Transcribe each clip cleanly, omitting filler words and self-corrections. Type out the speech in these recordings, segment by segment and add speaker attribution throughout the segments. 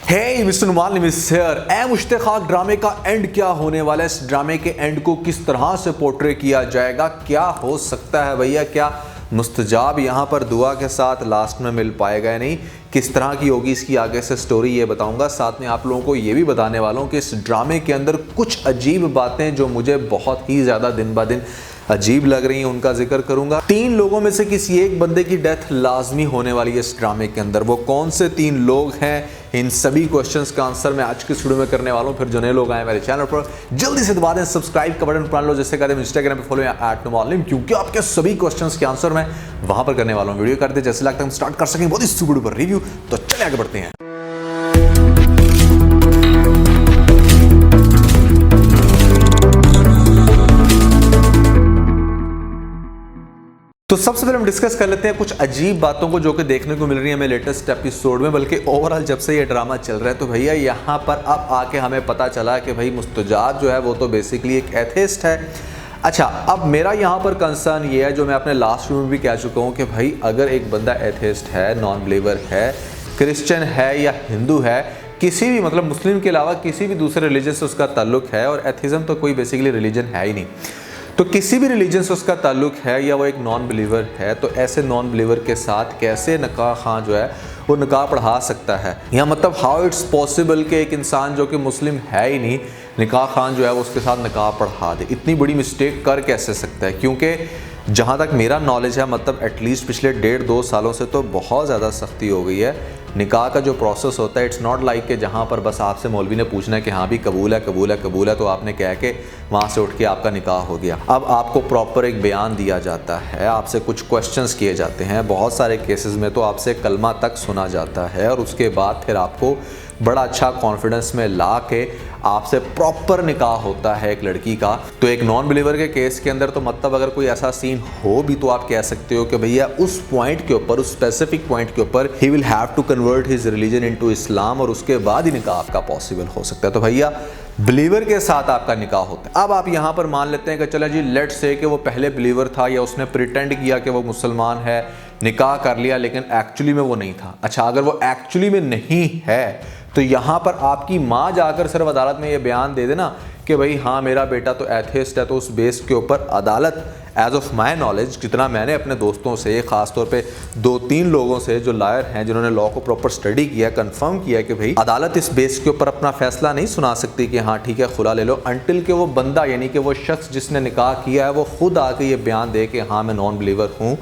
Speaker 1: हे mister Numan लिमिस here. ए मुश्ताक ड्रामे का एंड क्या होने वाला है? इस ड्रामे के एंड को किस तरह से पोर्ट्रे किया जाएगा? क्या हो सकता है भैया? क्या मुस्तजाब यहाँ पर दुआ के साथ लास्ट में मिल पाएगा या नहीं? किस तरह की होगी इसकी आगे से स्टोरी, ये बताऊंगा। साथ में आप लोगों को ये भी बताने वाला हूँ कि इस ड्रामे के अंदर कुछ अजीब बातें जो मुझे बहुत ही ज़्यादा दिन ब दिन अजीब लग रही है, उनका जिक्र करूंगा। 3 लोगों में से किसी एक बंदे की डेथ लाजमी होने वाली है इस ड्रामे के अंदर। वो कौन से 3 लोग हैं? इन सभी क्वेश्चंस का आंसर मैं आज की वीडियो में करने वाला हूं। फिर जो नए लोग आए मेरे चैनल पर, जल्दी से दबा दें सब्सक्राइब का बटन, लो जैसे कहते हैं इंस्टाग्राम पे फॉलो @नुमान, क्योंकि आपके सभी क्वेश्चंस के आंसर मैं वहां पर करने वाला हूं। वीडियो कर दे जैसे लगता है हम स्टार्ट कर सकें बहुत ही वीडियो पर रिव्यू। तो चले आगे बढ़ते हैं। तो सबसे पहले हम डिस्कस कर लेते हैं कुछ अजीब बातों को जो कि देखने को मिल रही है हमें लेटेस्ट एपिसोड में, बल्कि ओवरऑल जब से ये ड्रामा चल रहा है। तो भैया यहाँ पर अब आके हमें पता चला कि भाई मुस्तजाब जो है वो तो बेसिकली एक एथेइस्ट है। अच्छा, अब मेरा यहाँ पर कंसर्न ये है, जो मैं अपने लास्ट वीडियो में भी कह चुका हूँ, कि भाई अगर एक बंदा एथेइस्ट है, नॉन बिलीवर है, क्रिश्चियन है या हिंदू है, किसी भी मतलब मुस्लिम के अलावा किसी भी दूसरे रिलीजन से उसका ताल्लुक है, और एथिज्म तो कोई बेसिकली रिलीजन है ही नहीं, तो किसी भी रिलीजन से उसका ताल्लुक है या वो एक नॉन बिलीवर है, तो ऐसे नॉन बिलीवर के साथ कैसे निकाह खां जो है वो निकाह पढ़ा सकता है? या मतलब हाउ इट्स पॉसिबल कि एक इंसान जो कि मुस्लिम है ही नहीं, निकाह खान जो है वो उसके साथ निकाह पढ़ा दे? इतनी बड़ी मिस्टेक कर कैसे सकता है? क्योंकि जहाँ तक मेरा नॉलेज है, मतलब एटलीस्ट पिछले 1.5-2 सालों से तो बहुत ज़्यादा सख्ती हो गई है। निकाह का जो प्रोसेस होता है, इट्स नॉट लाइक कि जहाँ पर बस आपसे मौलवी ने पूछना है कि हाँ भी कबूल है कबूल है कबूल है, तो आपने कह के वहाँ से उठ के आपका निकाह हो गया। अब आपको प्रॉपर एक बयान दिया जाता है, आपसे कुछ क्वेश्चंस किए जाते हैं, बहुत सारे केसेस में तो आपसे कलमा तक सुना जाता है, और उसके बाद फिर आपको बड़ा अच्छा कॉन्फिडेंस में ला के आपसे प्रॉपर निकाह होता है एक लड़की का। तो एक नॉन बिलीवर के केस के अंदर तो मतलब अगर कोई ऐसा सीन हो भी तो आप कह सकते हो कि भैया उस पॉइंट के ऊपर, उस स्पेसिफिक पॉइंट के ऊपर he will have to convert his religion into Islam, और उसके बाद ही निकाह आपका पॉसिबल हो सकता है। तो भैया बिलीवर के साथ आपका निकाह होता है। अब आप यहाँ पर मान लेते हैं कि चलो जी, लेट्स से कि वो पहले बिलीवर था या उसने प्रिटेंड किया कि वो मुसलमान है, निकाह कर लिया, लेकिन एक्चुअली में वो नहीं था। अच्छा, अगर वो एक्चुअली में नहीं है तो यहाँ पर आपकी माँ जाकर सिर्फ अदालत में ये बयान दे देना कि भाई हाँ मेरा बेटा तो एथेइस्ट है, तो उस बेस के ऊपर अदालत, एज ऑफ माई नॉलेज, जितना मैंने अपने दोस्तों से, ख़ास तौर पे 2-3 लोगों से जो लॉयर हैं जिन्होंने लॉ को प्रॉपर स्टडी किया, कंफर्म किया कि भाई अदालत इस बेस के ऊपर अपना फैसला नहीं सुना सकती कि हाँ ठीक है खुला ले लो, अनटिल के वो बंदा यानी कि वो शख्स जिसने निकाह किया है वो खुद आके ये बयान दे कि हाँ मैं नॉन बिलीवर हूँ,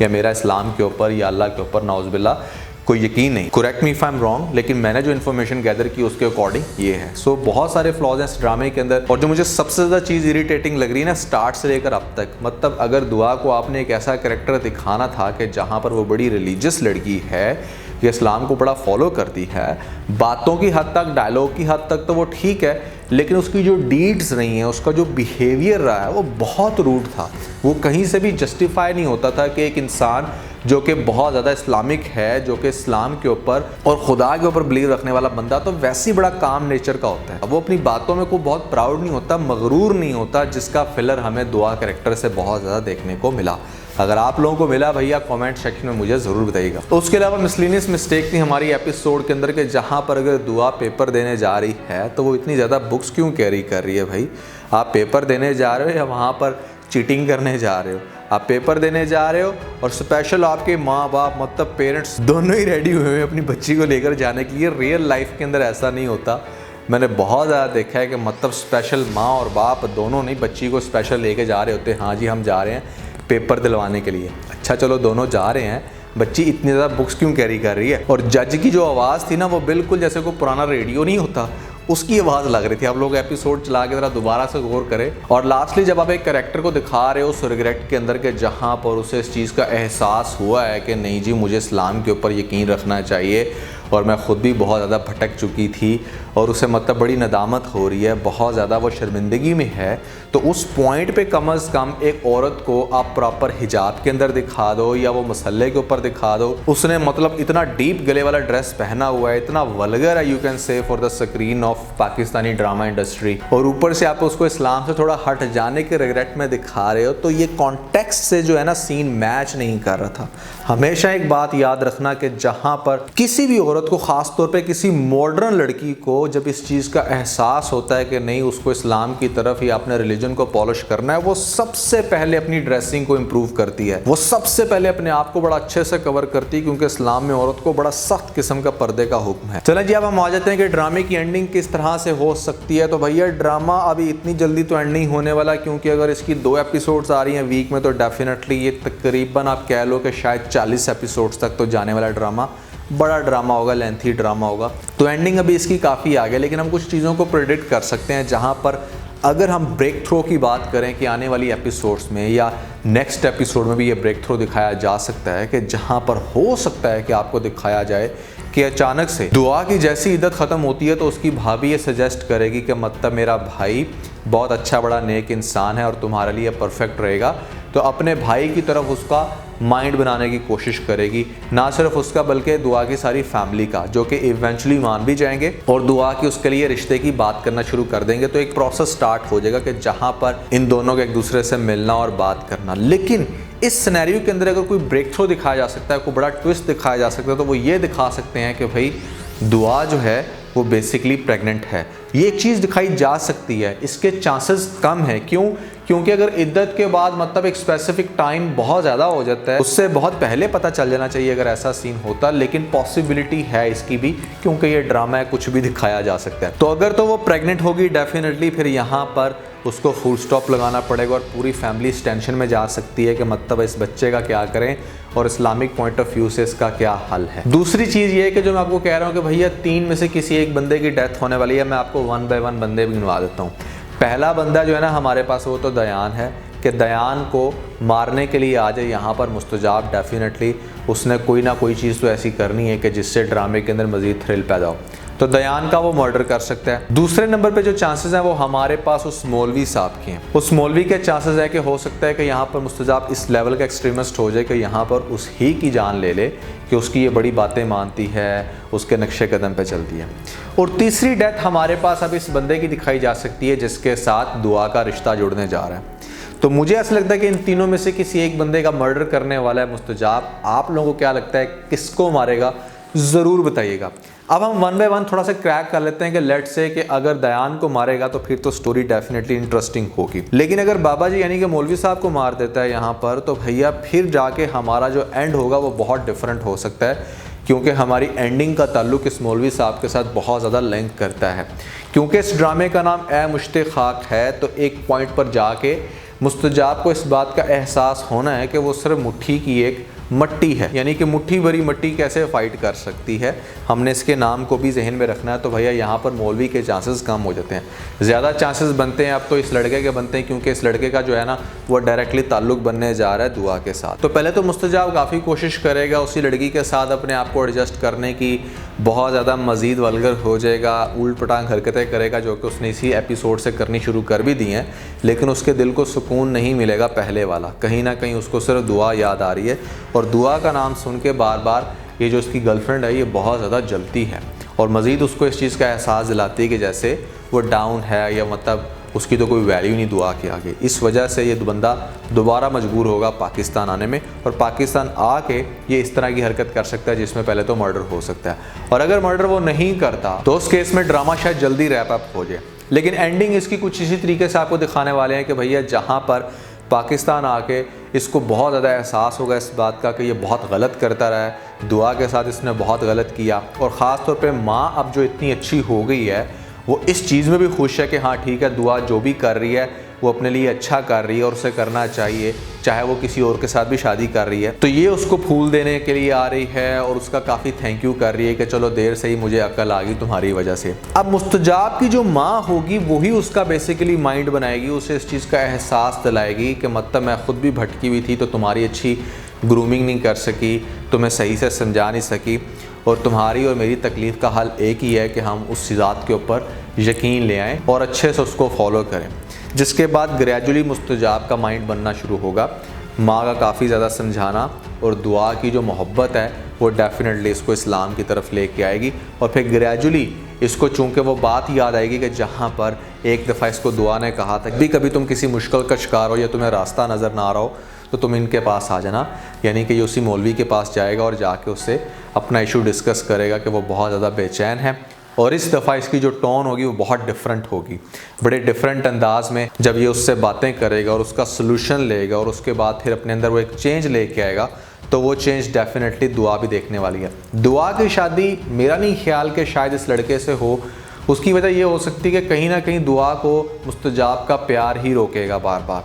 Speaker 1: या मेरा इस्लाम के ऊपर या अल्लाह के ऊपर नाउज़ुबिल्लाह कोई यकीन नहीं। Correct me if I am wrong, लेकिन मैंने जो इन्फॉर्मेशन गैदर की उसके अकॉर्डिंग ये है। सो बहुत सारे फ्लॉज हैं इस ड्रामे के अंदर, और जो मुझे सबसे ज़्यादा चीज़ इरिटेटिंग लग रही है ना स्टार्ट से लेकर अब तक, मतलब अगर दुआ को आपने एक ऐसा कैरेक्टर दिखाना था कि जहाँ पर वो बड़ी रिलीजियस लड़की है, ये इस्लाम को बड़ा फॉलो करती है, बातों की हद तक, डायलॉग की हद तक तो वो ठीक है, लेकिन उसकी जो डीड्स रही हैं, उसका जो बिहेवियर रहा है वो बहुत रूड था। वो कहीं से भी जस्टिफाई नहीं होता था कि एक इंसान जो कि बहुत ज़्यादा इस्लामिक है, जो कि इस्लाम के ऊपर और खुदा के ऊपर बिलीव रखने वाला बंदा तो वैसे ही बड़ा काम नेचर का होता है। वो अपनी बातों में कोई बहुत प्राउड नहीं होता, मगरूर नहीं होता, जिसका फिलर हमें दुआ कैरेक्टर से बहुत ज़्यादा देखने को मिला। अगर आप लोगों को मिला भैया कमेंट सेक्शन में मुझे ज़रूर बताइएगा। तो उसके अलावा मिसलिनियस मिस्टेक थी हमारी एपिसोड के अंदर के जहाँ पर अगर दुआ पेपर देने जा रही है तो वो इतनी ज़्यादा बुक्स क्यों कैरी कर रही है? भाई आप पेपर देने जा रहे हो या वहाँ पर चीटिंग करने जा रहे हो? आप पेपर देने जा रहे हो और स्पेशल आपके माँ बाप मतलब पेरेंट्स दोनों ही रेडी हुए हैं अपनी बच्ची को लेकर जाने के लिए। रियल लाइफ के अंदर ऐसा नहीं होता, मैंने बहुत ज़्यादा देखा है कि मतलब स्पेशल माँ और बाप दोनों नहीं बच्ची को स्पेशल लेके जा रहे होते हैं। हाँ जी हम जा रहे हैं पेपर दिलवाने के लिए। अच्छा चलो दोनों जा रहे हैं, बच्ची इतनी ज़्यादा बुक्स क्यों कैरी कर रही है? और जज की जो आवाज़ थी ना वो बिल्कुल जैसे कोई पुराना रेडियो नहीं होता उसकी आवाज़ लग रही थी। आप लोग एपिसोड चला के ज़रा दोबारा से गौर करें। और लास्टली जब आप एक कैरेक्टर को दिखा रहे हो उस रिग्रेट के अंदर के जहाँ पर उसे इस चीज़ का एहसास हुआ है कि नहीं जी मुझे इस्लाम के ऊपर यकीन रखना चाहिए, और मैं ख़ुद भी बहुत ज़्यादा भटक चुकी थी, और उसे मतलब बड़ी नदामत हो रही है, बहुत ज़्यादा वो शर्मिंदगी में है, तो उस पॉइंट पे कम अज़ कम एक औरत को आप प्रॉपर हिजाब के अंदर दिखा दो या वो मसल्ले के ऊपर दिखा दो। उसने मतलब इतना डीप गले वाला ड्रेस पहना हुआ है, इतना वल्गर है, you can say for the screen of Pakistani drama industry, और ऊपर से आप उसको इस्लाम से थोड़ा हट जाने के रिग्रेट में दिखा रहे हो, तो ये कॉन्टेक्स्ट से जो है ना सीन मैच नहीं कर रहा था। हमेशा एक बात याद रखना कि जहाँ पर किसी भी औरत औरत को, ख़ास तौर पे किसी मॉडर्न लड़की को जब इस चीज़ का एहसास होता है कि नहीं उसको इस्लाम की तरफ या अपने रिलीजन को पॉलिश करना है, वो सबसे पहले अपनी ड्रेसिंग को इम्प्रूव करती है, वो सबसे पहले अपने आप को बड़ा अच्छे से कवर करती है, क्योंकि इस्लाम में औरत को बड़ा सख्त किस्म का पर्दे का हुक्म है। चलें जी, अब हम आ जाते हैं कि ड्रामे की एंडिंग किस तरह से हो सकती है। तो भैया ड्रामा अभी इतनी जल्दी तो एंड नहीं होने वाला, क्योंकि अगर इसकी 2 एपिसोड्स आ रही हैं वीक में तो डेफिनेटली ये तकरीबन आप कह लो कि शायद 40 एपिसोड्स तक तो जाने वाला ड्रामा, बड़ा ड्रामा होगा, लेंथी ड्रामा होगा। तो एंडिंग अभी इसकी काफ़ी आगे, लेकिन हम कुछ चीज़ों को प्रेडिक्ट कर सकते हैं, जहाँ पर अगर हम ब्रेक थ्रो की बात करें कि आने वाली एपिसोड्स में या नेक्स्ट एपिसोड में भी ये ब्रेक थ्रो दिखाया जा सकता है, कि जहाँ पर हो सकता है कि आपको दिखाया जाए कि अचानक से दुआ की जैसी इद्दत ख़त्म होती है तो उसकी भाभी ये सजेस्ट करेगी कि मतलब मेरा भाई बहुत अच्छा बड़ा नेक इंसान है और तुम्हारे लिए परफेक्ट रहेगा, तो अपने भाई की तरफ उसका माइंड बनाने की कोशिश करेगी, ना सिर्फ उसका बल्कि दुआ की सारी फैमिली का, जो कि इवेंचुअली मान भी जाएंगे और दुआ की उसके लिए रिश्ते की बात करना शुरू कर देंगे। तो एक प्रोसेस स्टार्ट हो जाएगा कि जहां पर इन दोनों के एक दूसरे से मिलना और बात करना। लेकिन इस सिनेरियो के अंदर अगर कोई ब्रेक थ्रू दिखाया जा सकता है, कोई बड़ा ट्विस्ट दिखाया जा सकता है, तो वो ये दिखा सकते हैं कि भाई दुआ जो है वो बेसिकली प्रेग्नेंट है। ये एक चीज़ दिखाई जा सकती है, इसके चांसेस कम है। क्यों? क्योंकि अगर इद्दत के बाद मतलब एक स्पेसिफिक टाइम बहुत ज़्यादा हो जाता है, उससे बहुत पहले पता चल जाना चाहिए अगर ऐसा सीन होता, लेकिन पॉसिबिलिटी है इसकी भी, क्योंकि ये ड्रामा है, कुछ भी दिखाया जा सकता है। तो अगर तो वो प्रेग्नेंट होगी डेफिनेटली, फिर यहाँ पर उसको फुल स्टॉप लगाना पड़ेगा और पूरी फैमिली इस टेंशन में जा सकती है कि मतलब इस बच्चे का क्या करें और इस्लामिक पॉइंट ऑफ व्यू से इसका क्या हल है। दूसरी चीज़ ये है कि जो मैं आपको कह रहा हूँ कि भैया 3 में से किसी एक बंदे की डेथ होने वाली है। मैं आपको 1 बाय 1 बंदे भी गिनवा देता हूँ। पहला बंदा जो है ना हमारे पास, वो तो दयान है, कि दयान को मारने के लिए आ जाए यहाँ पर मुस्तजाब। डेफिनेटली उसने कोई ना कोई चीज़ तो ऐसी करनी है कि जिससे ड्रामे के अंदर मज़ीद थ्रिल पैदा हो, तो दयान का वो मर्डर कर सकता है। दूसरे नंबर पे जो चांसेस हैं वो हमारे पास उस मौलवी साहब के हैं। उस मौलवी के चांसेस है कि हो सकता है कि यहाँ पर मुस्तजाब इस लेवल का एक्सट्रीमिस्ट हो जाए कि यहाँ पर उस ही की जान ले ले कि उसकी ये बड़ी बातें मानती है, उसके नक्शे कदम पे चलती है। और तीसरी डेथ हमारे पास अब इस बंदे की दिखाई जा सकती है जिसके साथ दुआ का रिश्ता जुड़ने जा रहा है। तो मुझे ऐसा लगता है कि इन तीनों में से किसी एक बंदे का मर्डर करने वाला है मुस्तजाब। आप लोगों को क्या लगता है किसको मारेगा? ज़रूर बताइएगा। अब हम 1 बाय 1 थोड़ा सा क्रैक कर लेते हैं कि लेट्स से कि अगर दयान को मारेगा तो फिर तो स्टोरी डेफिनेटली इंटरेस्टिंग होगी, लेकिन अगर बाबा जी यानी कि मौलवी साहब को मार देता है यहाँ पर, तो भैया फिर जाके हमारा जो एंड होगा वो बहुत डिफरेंट हो सकता है, क्योंकि हमारी एंडिंग का ताल्लुक इस मौलवी साहब के साथ बहुत ज़्यादा लिंक करता है। क्योंकि इस ड्रामे का नाम ए मुश्ते खाक है, तो एक पॉइंट पर जाके मुस्तजाब को इस बात का एहसास होना है कि वो सिर्फ मुट्ठी की एक मट्टी है, यानी कि मुट्ठी भरी मट्टी कैसे फाइट कर सकती है। हमने इसके नाम को भी जहन में रखना है। तो भैया यहाँ पर मौलवी के चांसेस कम हो जाते हैं, ज़्यादा चांसेस बनते हैं अब तो इस लड़के के बनते हैं, क्योंकि इस लड़के का जो है ना वो डायरेक्टली ताल्लुक बनने जा रहा है दुआ के साथ। तो पहले तो मुस्तजाब काफ़ी कोशिश करेगा उसी लड़की के साथ अपने आप को एडजस्ट करने की, बहुत ज़्यादा मज़ीद वल्गर हो जाएगा, उल्ट पटांग हरकतें करेगा, जो कि उसने इसी एपिसोड से करनी शुरू कर भी दी हैं, लेकिन उसके दिल को सुकून नहीं मिलेगा पहले वाला। कहीं ना कहीं उसको सिर्फ दुआ याद आ रही है, और दुआ का नाम सुन के बार बार ये जो उसकी गर्लफ्रेंड है ये बहुत ज़्यादा जलती है, और मज़ीद उसको इस चीज़ का एहसास दिलाती है कि जैसे वो डाउन है, या मतलब उसकी तो कोई वैल्यू नहीं दुआ के आगे। इस वजह से ये बंदा दोबारा मजबूर होगा पाकिस्तान आने में, और पाकिस्तान आके ये इस तरह की हरकत कर सकता है जिसमें पहले तो मर्डर हो सकता है। और अगर मर्डर वो नहीं करता तो उस केस में ड्रामा शायद जल्दी रैप अप हो जाए। लेकिन एंडिंग इसकी कुछ इसी तरीके से आपको दिखाने वाले हैं कि भैया जहाँ पर पाकिस्तान आके इसको बहुत ज़्यादा एहसास होगा इस बात का कि ये बहुत गलत करता रहा है, दुआ के साथ इसने बहुत गलत किया, और ख़ास तौर पे माँ अब जो इतनी अच्छी हो गई है वो इस चीज़ में भी खुश है कि हाँ ठीक है, दुआ जो भी कर रही है वो अपने लिए अच्छा कर रही है और उसे करना चाहिए, चाहे वो किसी और के साथ भी शादी कर रही है। तो ये उसको फूल देने के लिए आ रही है और उसका काफ़ी थैंक यू कर रही है कि चलो देर से ही मुझे अकल आ गई तुम्हारी वजह से। अब मुस्तजाब की जो माँ होगी वही उसका बेसिकली माइंड बनाएगी, उसे इस चीज़ का एहसास दिलाएगी कि मतलब मैं खुद भी भटकी हुई थी तो तुम्हारी अच्छी ग्रूमिंग नहीं कर सकी, तुम्हें सही से समझा नहीं सकी, और तुम्हारी और मेरी तकलीफ़ का हल एक ही है कि हम उस ज़ात के ऊपर यकीन ले आएँ और अच्छे से उसको फॉलो करें। जिसके बाद ग्रेजुअली मुस्तजाब का माइंड बनना शुरू होगा, माँ का काफ़ी ज़्यादा समझाना और दुआ की जो मोहब्बत है वो डेफिनेटली इसको इस्लाम की तरफ लेके आएगी, और फिर ग्रेजुअली इसको चूँकि वो बात याद आएगी कि जहाँ पर एक दफ़ा इसको दुआ ने कहा था भी कभी तुम किसी मुश्किल का शिकार हो या तुम्हें रास्ता नज़र ना आ रहा हो तो तुम इनके पास आ जाना। यानी कि ये उसी मौलवी के पास जाएगा और जाके उससे अपना इशू डिस्कस करेगा कि वो बहुत ज़्यादा बेचैन है। और इस दफ़ा इसकी जो टोन होगी वो बहुत डिफरेंट होगी, बड़े डिफरेंट अंदाज में जब ये उससे बातें करेगा और उसका सलूशन लेगा और उसके बाद फिर अपने अंदर वो एक चेंज लेके आएगा, तो वो चेंज डेफिनेटली दुआ भी देखने वाली है। दुआ की शादी मेरा नहीं ख्याल कि शायद इस लड़के से हो। उसकी वजह ये हो सकती है कि कहीं ना कहीं दुआ को मुस्तजाब का प्यार ही रोकेगा बार बार।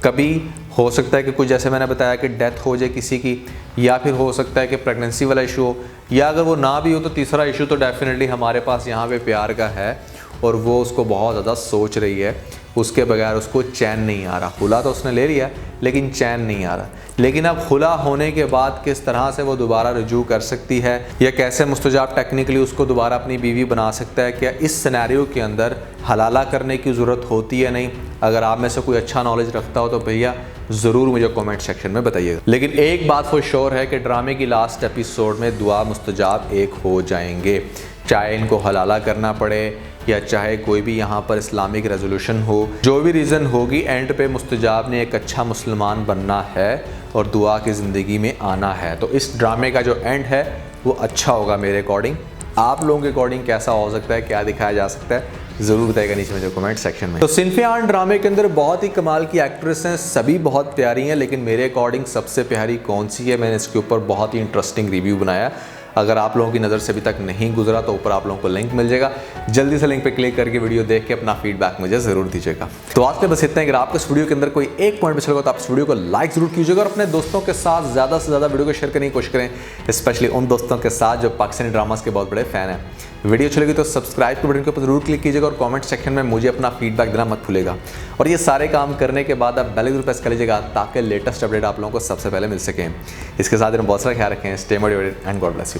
Speaker 1: कभी हो सकता है कि कुछ जैसे मैंने बताया कि डेथ हो जाए किसी की, या फिर हो सकता है कि प्रेगनेंसी वाला इशू हो, या अगर वो ना भी हो तो तीसरा इशू तो डेफिनेटली हमारे पास यहाँ पे प्यार का है और वो उसको बहुत ज़्यादा सोच रही है। उसके बगैर उसको चैन नहीं आ रहा। खुला तो उसने ले लिया लेकिन चैन नहीं आ रहा। लेकिन अब खुला होने के बाद किस तरह से वो दोबारा रुजू कर सकती है या कैसे मुस्तजाब टेक्निकली उसको दोबारा अपनी बीवी बना सकता है, क्या इस सिनेरियो के अंदर हलाला करने की ज़रूरत होती है नहीं। अगर आप में से कोई अच्छा नॉलेज रखता हो तो भैया ज़रूर मुझे कमेंट सेक्शन में बताइएगा। लेकिन एक बात फॉर श्योर है कि ड्रामे की लास्ट एपिसोड में दुआ मुस्तजाब एक हो जाएंगे, चाहे इनको हलाला करना पड़े या चाहे कोई भी यहाँ पर इस्लामिक रेजोल्यूशन हो। जो भी रीज़न होगी, एंड पे मुस्तजाब ने एक अच्छा मुसलमान बनना है और दुआ की ज़िंदगी में आना है। तो इस ड्रामे का जो एंड है वो अच्छा होगा मेरे अकॉर्डिंग। आप लोगों के अकॉर्डिंग कैसा हो सकता है, क्या दिखाया जा सकता है, ज़रूर बताइएगा नीचे मुझे कमेंट सेक्शन में। तो सिनफ़े आन ड्रामे के अंदर बहुत ही कमाल की एक्ट्रेस हैं, सभी बहुत प्यारी हैं, लेकिन मेरे अकॉर्डिंग सबसे प्यारी कौन सी है, मैंने इसके ऊपर बहुत ही इंटरेस्टिंग रिव्यू बनाया। अगर आप लोगों की नज़र से अभी तक नहीं गुजरा तो ऊपर आप लोगों को लिंक मिल जाएगा, जल्दी से लिंक पे क्लिक करके वीडियो देख के अपना फीडबैक मुझे ज़रूर दीजिएगा। तो आज के बस इतना ही। अगर आपको इस वीडियो के अंदर कोई एक पॉइंट अच्छा लगा तो आप इस वीडियो को लाइक ज़रूर कीजिएगा और अपने दोस्तों के साथ ज़्यादा से ज़्यादा वीडियो को शेयर करने की कोशिश करें, स्पेशली उन दोस्तों के साथ जो पाकिस्तानी ड्रामास के बहुत बड़े फ़ैन हैं। वीडियो अच्छी लगी तो सब्सक्राइब के बटन के ऊपर जरूर क्लिक कीजिएगा और कमेंट सेक्शन में मुझे अपना फीडबैक देना मत भूलिएगा। और ये सारे काम करने के बाद आप बेल जरूर प्रेस कर लीजिएगा ताकि लेटेस्ट अपडेट आप लोगों को सबसे पहले मिल सकें। इसके साथ बहुत सारा ख्याल रखें। Stay motivated and God bless you.